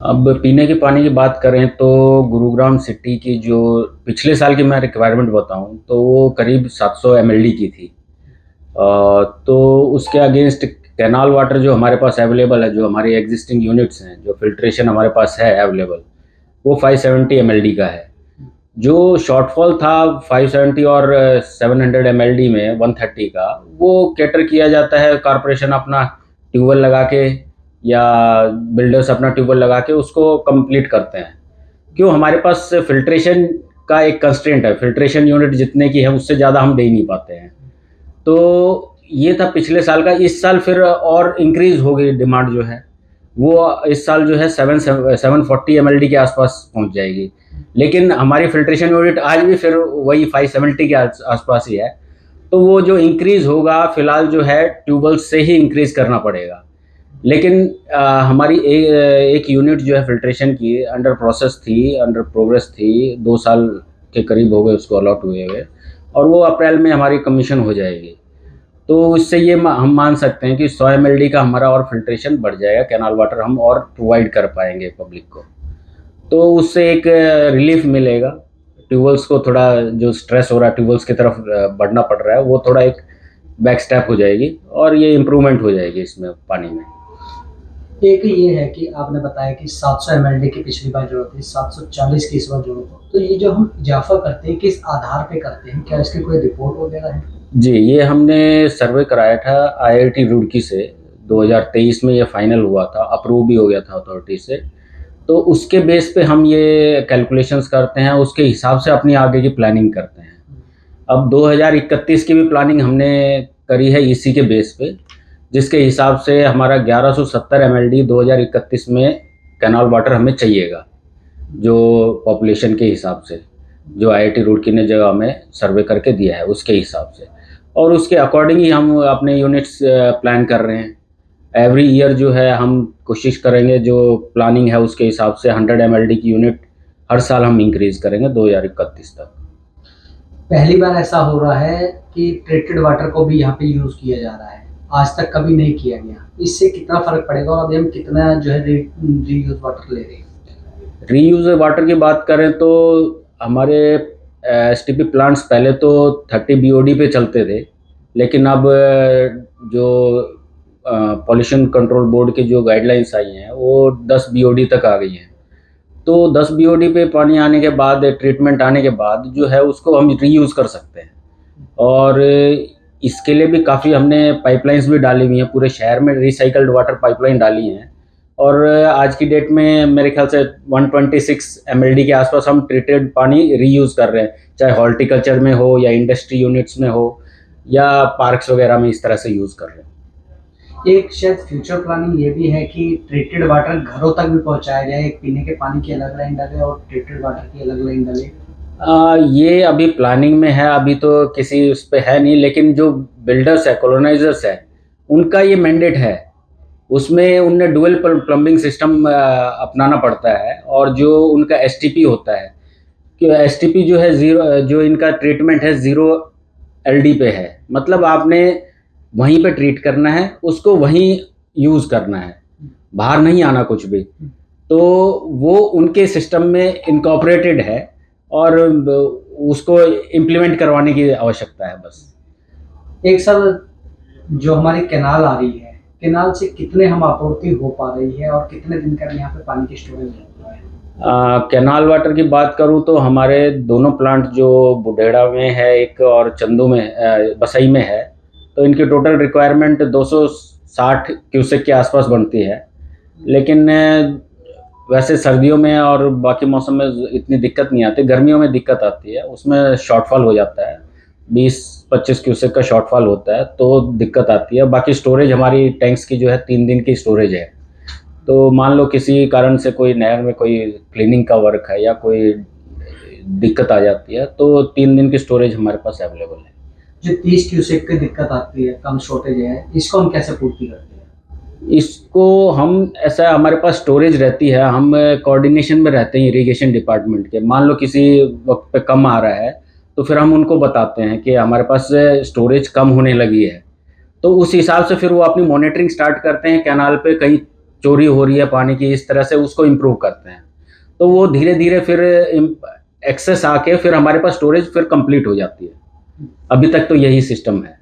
अब पीने के पानी की बात करें तो गुरुग्राम सिटी की जो पिछले साल की मैं रिक्वायरमेंट बताऊं तो वो करीब 700 एमएलडी की थी। तो उसके अगेंस्ट कैनाल वाटर जो हमारे पास अवेलेबल है, जो हमारी एग्जिस्टिंग यूनिट्स हैं, जो फिल्ट्रेशन हमारे पास है अवेलेबल, वो 570 एमएलडी का है। जो शॉर्टफॉल था 570 और 700 एमएलडी में 130 का, वो कैटर किया जाता है। कारपोरेशन अपना ट्यूबवेल लगा के या बिल्डर्स अपना ट्यूबवेल लगा के उसको कंप्लीट करते हैं। क्यों, हमारे पास फिल्ट्रेशन का एक कंस्ट्रेंट है, फिल्ट्रेशन यूनिट जितने की है उससे ज़्यादा हम दे ही नहीं पाते हैं। तो ये था पिछले साल का। इस साल फिर और इंक्रीज हो गई डिमांड जो है, वो इस साल जो है 740 एमएलडी के आसपास पहुंच जाएगी। लेकिन हमारी फिल्ट्रेशन यूनिट आज भी फिर वही 570 के आसपास ही है। तो वो जो इंक्रीज होगा फिलहाल जो है ट्यूबवेल से ही इंक्रीज करना पड़ेगा। लेकिन हमारी एक यूनिट जो है फिल्ट्रेशन की अंडर प्रोसेस थी, अंडर प्रोग्रेस थी, 2 साल के करीब हो गए उसको अलॉट हुए हुए, और वो अप्रैल में हमारी कमीशन हो जाएगी। तो इससे ये हम मान सकते हैं कि 100 एमएलडी का हमारा और फिल्ट्रेशन बढ़ जाएगा, कैनाल वाटर हम और प्रोवाइड कर पाएंगे पब्लिक को। तो उससे एक रिलीफ मिलेगा। ट्यूबवेल्स को थोड़ा जो स्ट्रेस हो रहा है, ट्यूबवेल्स की तरफ बढ़ना पड़ रहा है, वो थोड़ा एक बैक स्टेप हो जाएगी और ये इम्प्रूवमेंट हो जाएगी इसमें पानी में। एक ये है कि आपने बताया कि 700 एमएलडी की पिछली बार जरूरत थी, 740 की इस बार जरूरत हो, तो ये जो हम इजाफा करते हैं किस आधार पे करते हैं, क्या इसकी कोई रिपोर्ट वगैरह है? जी, ये हमने सर्वे कराया था आईआईटी रुड़की से। 2023 में ये फाइनल हुआ था, अप्रूव भी हो गया था अथॉरिटी से। तो उसके बेस पे हम ये कैलकुलेशंस करते हैं, उसके हिसाब से अपनी आगे की प्लानिंग करते हैं। अब 2031 की भी प्लानिंग हमने करी है इसी के बेस पे, जिसके हिसाब से हमारा 1170 एमएलडी 2031 में कैनाल वाटर हमें चाहिएगा, जो पॉपुलेशन के हिसाब से, जो आईआईटी रुड़की ने जगह हमें सर्वे करके दिया है उसके हिसाब से। और उसके अकॉर्डिंग ही हम अपने यूनिट्स प्लान कर रहे हैं। एवरी ईयर जो है हम कोशिश करेंगे, जो प्लानिंग है उसके हिसाब से 100 एमएलडी की यूनिट हर साल हम इंक्रीज करेंगे 2031 तक। पहली बार ऐसा हो रहा है कि ट्रीटेड वाटर को भी यहाँ पे यूज किया जा रहा है, आज तक कभी नहीं किया गया। इससे कितना फर्क पड़ेगा और अभी हम कितना जो है रीयूज वाटर ले रहे हैं? रीयूज वाटर की बात करें तो हमारे एसटीपी प्लांट्स पहले तो 30 बीओडी पे चलते थे, लेकिन अब जो पॉल्यूशन कंट्रोल बोर्ड की जो गाइडलाइंस आई हैं वो 10 बीओडी तक आ गई हैं। तो 10 बीओडी पे पानी आने के बाद, ट्रीटमेंट आने के बाद जो है उसको हम रीयूज़ कर सकते हैं। और इसके लिए भी काफ़ी हमने पाइपलाइंस भी डाली हुई हैं, पूरे शहर में रिसाइकल्ड वाटर पाइपलाइन डाली हैं। और आज की डेट में मेरे ख्याल से 126 एमएलडी के आसपास हम ट्रीटेड पानी रीयूज़ कर रहे हैं, चाहे हॉर्टिकल्चर में हो या इंडस्ट्री यूनिट्स में हो या पार्क्स वगैरह में, इस तरह से यूज़ कर रहे हैं। एक शायद फ्यूचर प्लानिंग ये भी है कि ट्रीटेड वाटर घरों तक भी पहुंचाया जाए, एक पीने के पानी की अलग लाइन डाले और ट्रीटेड वाटर की अलग लाइन डाले। ये अभी प्लानिंग में है, अभी तो किसी उस पे है नहीं। लेकिन जो बिल्डर्स है, कॉलोनाइजर्स है, उनका ये मैंडेट है। उसमें उन्हें डुअल प्लम्बिंग सिस्टम अपनाना पड़ता है। और जो उनका एसटीपी होता है, कि एसटीपी जो है ज़ीरो, जो इनका ट्रीटमेंट है 0 एलडी पे है। मतलब आपने वहीं पे ट्रीट करना है, उसको वहीं यूज़ करना है, बाहर नहीं आना कुछ भी। तो वो उनके सिस्टम में इनकॉर्पोरेटेड है और उसको इम्प्लीमेंट करवाने की आवश्यकता है बस। एक साल जो हमारी कैनाल आ रही है, कैनाल से कितने हम आपूर्ति हो पा रही है और कितने दिन का यहाँ पे पानी की स्टोरेज रहती है? कैनाल वाटर की बात करूं तो हमारे दोनों प्लांट, जो बुढेड़ा में है एक और चंदू में, बसई में है, तो इनकी टोटल रिक्वायरमेंट 260 क्यूसेक के आसपास बनती है। लेकिन वैसे सर्दियों में और बाकी मौसम में इतनी दिक्कत नहीं आती। गर्मियों में दिक्कत आती है, उसमें शॉर्टफॉल हो जाता है, 20-25 क्यूसेक का शॉर्टफॉल होता है, तो दिक्कत आती है। बाकी स्टोरेज हमारी टैंक्स की जो है 3 दिन की स्टोरेज है। तो मान लो किसी कारण से कोई नहर में कोई क्लीनिंग का वर्क है या कोई दिक्कत आ जाती है, तो 3 दिन की स्टोरेज हमारे पास अवेलेबल है। जो 30 क्यूसेक की दिक्कत आती है, कम शॉर्टेज है, इसको हम कैसे पूर्ति करते हैं? इसको हम, ऐसा हमारे पास स्टोरेज रहती है, हम कोऑर्डिनेशन में रहते हैं इरिगेशन डिपार्टमेंट के। मान लो किसी वक्त पे कम आ रहा है, तो फिर हम उनको बताते हैं कि हमारे पास स्टोरेज कम होने लगी है। तो उस हिसाब से फिर वो अपनी मॉनिटरिंग स्टार्ट करते हैं, कैनाल पे कहीं चोरी हो रही है पानी की, इस तरह से उसको इम्प्रूव करते हैं। तो वो धीरे धीरे फिर एक्सेस आके फिर हमारे पास स्टोरेज फिर कंप्लीट हो जाती है। अभी तक तो यही सिस्टम है।